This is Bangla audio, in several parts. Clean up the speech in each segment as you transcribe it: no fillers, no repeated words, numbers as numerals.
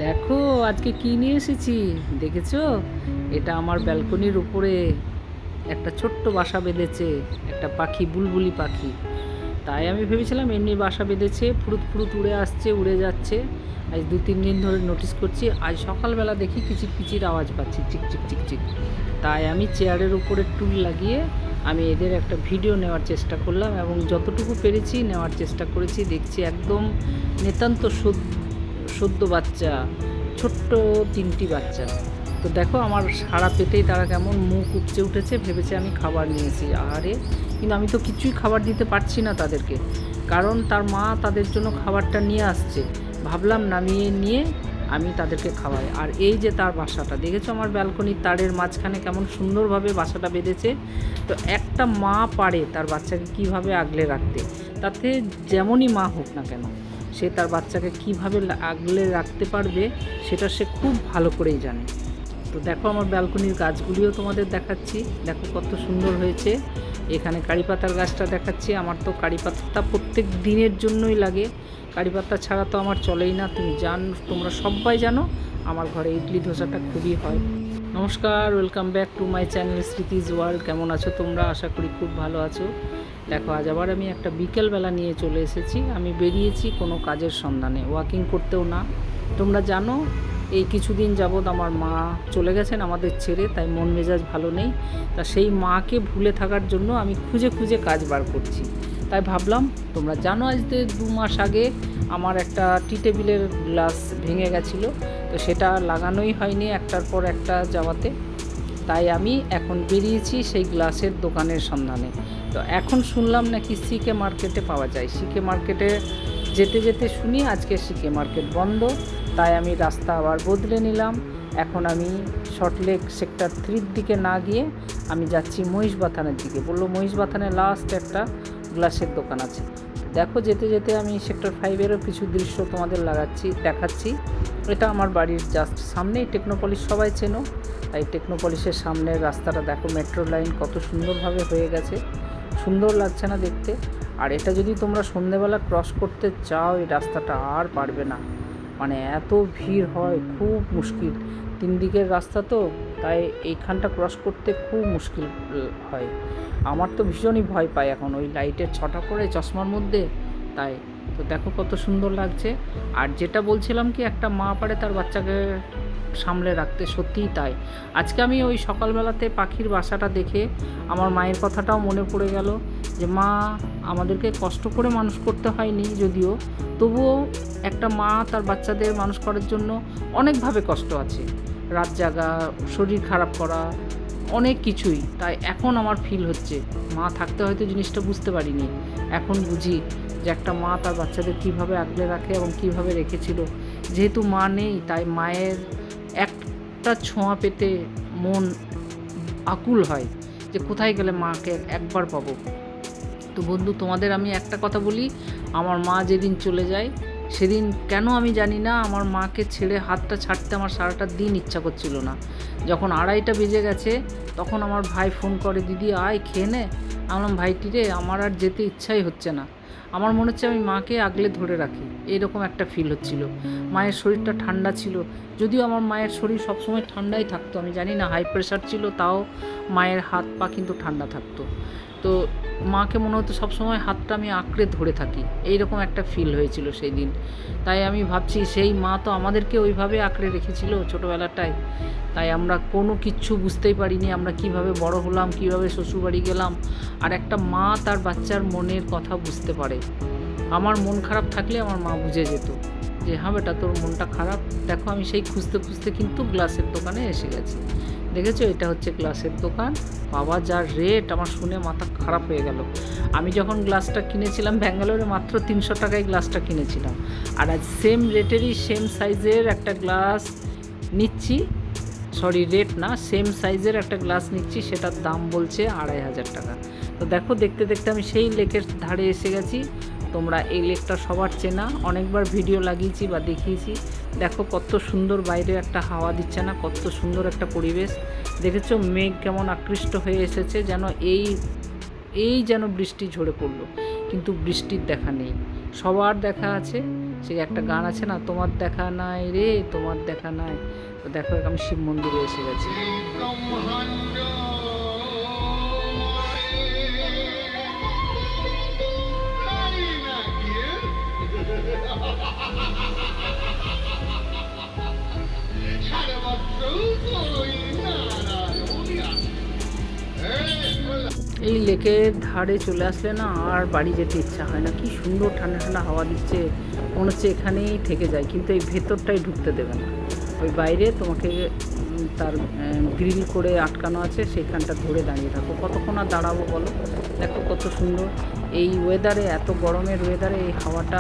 দেখো আজকে কি নিয়ে এসেছি দেখেছো? এটা আমার ব্যালকনির উপরে একটা ছোট্ট বাসা বেঁধেছে একটা পাখি, বুলবুলি পাখি। তাই আমি ভেবেছিলাম এমনি বাসা বেঁধেছে, ফুরুত ফুরুত উড়ে আসছে, উড়ে যাচ্ছে। আজ 2-3 দিন ধরে নোটিস করছি, আজ সকালবেলা দেখি কিচির পিচির আওয়াজ পাচ্ছি, চিক চিক চিক চিক। তাই আমি চেয়ারের উপরে টুল লাগিয়ে আমি এদের একটা ভিডিও নেওয়ার চেষ্টা করলাম এবং যতটুকু পেরেছি নেওয়ার চেষ্টা করেছি। দেখছি একদম নিতান্ত সদ্য বাচ্চা, ছোট্ট 3টি বাচ্চা। তো দেখো আমার সারা পেটেই তারা কেমন মুখ উপচে উঠেছে, ভেবেছে আমি খাবার নিয়েছি। আহারে, কিন্তু আমি তো কিছুই খাবার দিতে পারছি না তাদেরকে, কারণ তার মা তাদের জন্য খাবারটা নিয়ে আসছে। ভাবলাম নামিয়ে নিয়ে আমি তাদেরকে খাওয়াই। আর এই যে তার বাসাটা দেখেছো, আমার ব্যালকনির তারের মাঝখানে কেমন সুন্দরভাবে বাসাটা বেঁধেছে। তো একটা মা পারে তার বাচ্চাকে কিভাবে আগলে রাখতে, তাতে যেমনই মা হোক না কেন, সে তার বাচ্চাকে কিভাবে আগলে রাখতে পারবে সেটা সে খুব ভালো করেই জানে। তো দেখো আমার ব্যালকনির গাছগুলিও তোমাদের দেখাচ্ছি, দেখো কত সুন্দর হয়েছে। এখানে কারি পাতার গাছটা দেখাচ্ছি। আমার তো কারি পাতা প্রত্যেক দিনের জন্যই লাগে, কারি পাতা ছাড়া তো আমার চলেই না। তোমরা সবাই জানো আমার ঘরে ইডলি ধোসাটা খুবই হয়। নমস্কার, welcome back to my channel Smriti's world. কেমন আছো তোমরা? আশা করি খুব ভালো আছো। দেখো আজ আবার আমি একটা বিকেলবেলা নিয়ে চলে এসেছি। আমি বেরিয়েছি কোনো কাজের সন্ধানে, ওয়াকিং করতেও না। তোমরা জানো এই কিছুদিন যাবৎ আমার মা চলে গেছেন আমাদের ছেড়ে, তাই মন মেজাজ ভালো নেই। তা সেই মাকে ভুলে থাকার জন্য আমি খুঁজে খুঁজে কাজ বার করছি। তাই ভাবলাম, তোমরা জানো আজ 2 মাস আগে আমার একটা টি টেবিলের গ্লাস ভেঙে গেছিলো, তো সেটা লাগানোই হয়নি একটার পর একটা যাওয়াতে। তাই আমি এখন বেরিয়েছি সেই গ্লাসের দোকানের সন্ধানে। তো এখন শুনলাম নাকি সিকে মার্কেটে পাওয়া যায়। সিকে মার্কেটে যেতে যেতে শুনি আজকে সিকে মার্কেট বন্ধ। তাই আমি রাস্তা আবার বদলে নিলাম। এখন আমি সল্টলেক সেক্টর 3-র দিকে না গিয়ে আমি যাচ্ছি মহিষবাথানের দিকে। বললো মহিষবাথানে লাস্ট একটা গ্লাসের দোকান আছে। দেখো যেতে যেতে আমি সেক্টর 5-এরও কিছু দৃশ্য তোমাদের দেখাচ্ছি। এটা আমার বাড়ির জাস্ট সামনেই টেকনোপলিস, সবাই চেনো। তাই টেকনোপলিসের সামনের রাস্তাটা দেখো, মেট্রো লাইন কত সুন্দরভাবে হয়ে গেছে, সুন্দর লাগছে না দেখতে? আর এটা যদি তোমরা সন্ধেবেলা ক্রস করতে চাও, এই রাস্তাটা আর পারবে না, মানে এত ভিড় হয়, খুব মুশকিল। 3 দিকের রাস্তা তো, তাই এইখানটা ক্রস করতে খুব মুশকিল হয়। আমার তো ভীষণই ভয় পাই এখন ওই লাইটের ছটা পড়ে চশমার মধ্যে, তাই। তো দেখো কত সুন্দর লাগছে। আর যেটা বলছিলাম কি, একটা মা পারে তার বাচ্চাকে সামলে রাখতে, সত্যিই তাই। আজকে আমি ওই সকালবেলাতে পাখির বাসাটা দেখে আমার মায়ের কথাটাও মনে পড়ে গেল, যে মা আমাদেরকে কষ্ট করে মানুষ করতে হয়নি যদিও, তবুও একটা মা তার বাচ্চাদের মানুষ করার জন্য অনেকভাবে কষ্ট আছে, রাত জাগা, শরীর খারাপ করা, অনেক কিছুই। তাই এখন আমার ফিল হচ্ছে, মা থাকতে হয়তো জিনিসটা বুঝতে পারিনি, এখন বুঝি যে একটা মা তার বাচ্চাদের কীভাবে আগলে রাখে এবং কীভাবে রেখেছিল। যেহেতু মা নেই, তাই মায়ের একটা ছোঁয়া পেতে মন আকুল হয়, যে কোথায় গেলে মাকে একবার পাবো। তো বন্ধু, তোমাদের আমি একটা কথা বলি, আমার মা যেদিন চলে যায় সেদিন কেন আমি জানি না, আমার মাকে ছেড়ে হাতটা ছাড়তে আমার সারাটা দিন ইচ্ছা করছিল না। যখন 2:30টা বেজে গেছে, তখন আমার ভাই ফোন করে, দিদি আয় খেয়ে নে। আমি বললাম, ভাইটি রে, আমার আর যেতে ইচ্ছাই হচ্ছে না। আমার মনে হচ্ছে আমি মাকে আগলে ধরে রাখি, এইরকম একটা ফিল হচ্ছিল। মায়ের শরীরটা ঠান্ডা ছিল, যদিও আমার মায়ের শরীর সবসময় ঠান্ডাই থাকতো, আমি জানি না হাই প্রেশার ছিল, তাও মায়ের হাত পা কিন্তু ঠান্ডা থাকতো। তো মাকে মনে হতো সবসময় হাতটা আমি আঁকড়ে ধরে থাকি, এইরকম একটা ফিল হয়েছিল সেই দিন। তাই আমি ভাবছি, সেই মা তো আমাদেরকে ওইভাবে আঁকড়ে রেখেছিল ছোটোবেলাটায়। তাই আমরা কোনো কিচ্ছু বুঝতেই পারিনি, আমরা কিভাবে বড় হলাম, কিভাবে শ্বশুরবাড়ি গেলাম। আর একটা মা তার বাচ্চার মনের কথা বুঝতে পারে। আমার মন খারাপ থাকলে আমার মা বুঝে যেত যে হ্যাঁ বেটা, তোর মনটা খারাপ। দেখো আমি সেই খুঁজতে খুঁজতে কিন্তু গ্লাসের দোকানে এসে গেছি। দেখেছো, এটা হচ্ছে গ্লাসের দোকান। বাবা, যা রেট, আমার শুনে মাথা খারাপ হয়ে গেল। আমি যখন গ্লাসটা কিনেছিলাম ব্যাঙ্গালোরে, মাত্র 300 টাকায় গ্লাসটা কিনেছিলাম। আর আজ সেম রেটেরই সেম সাইজের একটা গ্লাস নিচ্ছি, সরি রেট না, সেম সাইজের একটা গ্লাস নিচ্ছি, সেটার দাম বলছে 2500 টাকা। তো দেখো, দেখতে দেখতে আমি সেই লেকের ধারে এসে গেছি। তোমরা এই লেকটা সবার চেনা, অনেকবার ভিডিও লাগিয়েছি বা দেখিয়েছি। দেখো কত সুন্দর, বাইরে একটা হাওয়া দিচ্ছে না, কত সুন্দর একটা পরিবেশ। দেখেছো মেঘ কেমন আকৃষ্ট হয়ে এসেছে, যেন এই যেন বৃষ্টি ঝরে পড়লো, কিন্তু বৃষ্টির দেখা নেই। সবার দেখা আছে, সেই একটা গান আছে না, তোমার দেখা নাই রে তোমার দেখা নাই। তো দেখো আমি শিব মন্দিরে এসে গেছি। এই লেকের ধারে চলে আসলে না আর বাড়ি যেতে ইচ্ছা হয় না। কি সুন্দর ঠান্ডা ঠান্ডা হাওয়া দিচ্ছে, মনে হচ্ছে এখানেই থেকে যায়। কিন্তু এই ভেতরটাই ঢুকতে দেবে না, ওই বাইরে তোমাকে তার গ্রিল করে আটকানো আছে, সেইখানটা ধরে দাঁড়িয়ে থাকো। কতক্ষণ আর দাঁড়াবো বলো? দেখো কত সুন্দর এই ওয়েদারে, এত গরমের ওয়েদারে এই হাওয়াটা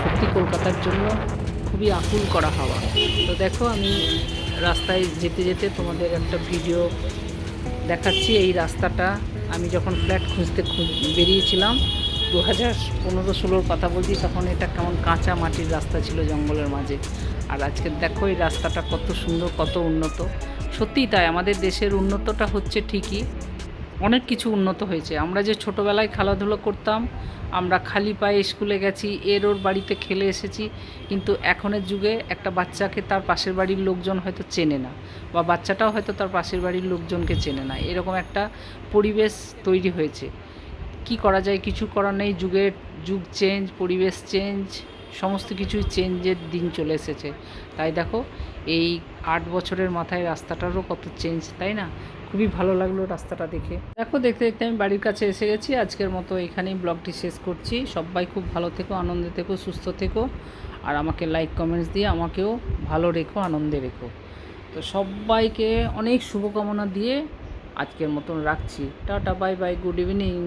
সত্যি কলকাতার জন্য খুবই আকুল করা হাওয়া। তো দেখো আমি রাস্তায় যেতে যেতে তোমাদের একটা ভিডিও দেখাচ্ছি। এই রাস্তাটা আমি যখন ফ্ল্যাট খুঁজতে বেরিয়েছিলাম 2015-16 কথা বলছি, তখন এটা কেমন কাঁচা মাটির রাস্তা ছিল জঙ্গলের মাঝে। আর আজকে দেখো এই রাস্তাটা কত সুন্দর, কত উন্নত। সত্যিই তাই, আমাদের দেশের উন্নতটা হচ্ছে ঠিকই, অনেক কিছু উন্নত হয়েছে। আমরা যে ছোটোবেলায় খেলাধুলো করতাম, আমরা খালি পায়ে স্কুলে গেছি, এর ওর বাড়িতে খেলে এসেছি, কিন্তু এখনের যুগে একটা বাচ্চাকে তার পাশের বাড়ির লোকজন হয়তো চেনে না, বা বাচ্চাটাও হয়তো তার পাশের বাড়ির লোকজনকে চেনে না। এরকম একটা পরিবেশ তৈরি হয়েছে। কি করা যায়? কিছু করার নেই। যুগ চেঞ্জ, পরিবেশ চেঞ্জ, সমস্ত কিছুই চেঞ্জের দিন চলে এসেছে। তাই দেখো এই 8 বছরের মাথায় রাস্তাটারও কত চেঞ্জ, তাই না? খুবই ভালো লাগলো রাস্তাটা দেখে। দেখো দেখতে দেখতে আমি বাড়ির কাছে এসে গেছি। আজকের মতো এখানেই ব্লগটি শেষ করছি। সবাই খুব ভালো থেকো, আনন্দে থেকো, সুস্থ থেকো, আর আমাকে লাইক কমেন্টস দিয়ে আমাকেও ভালো রেখো, আনন্দে রেখো। তো সবাইকে অনেক শুভকামনা দিয়ে আজকের মতন রাখছি। Tata, bye bye, good evening.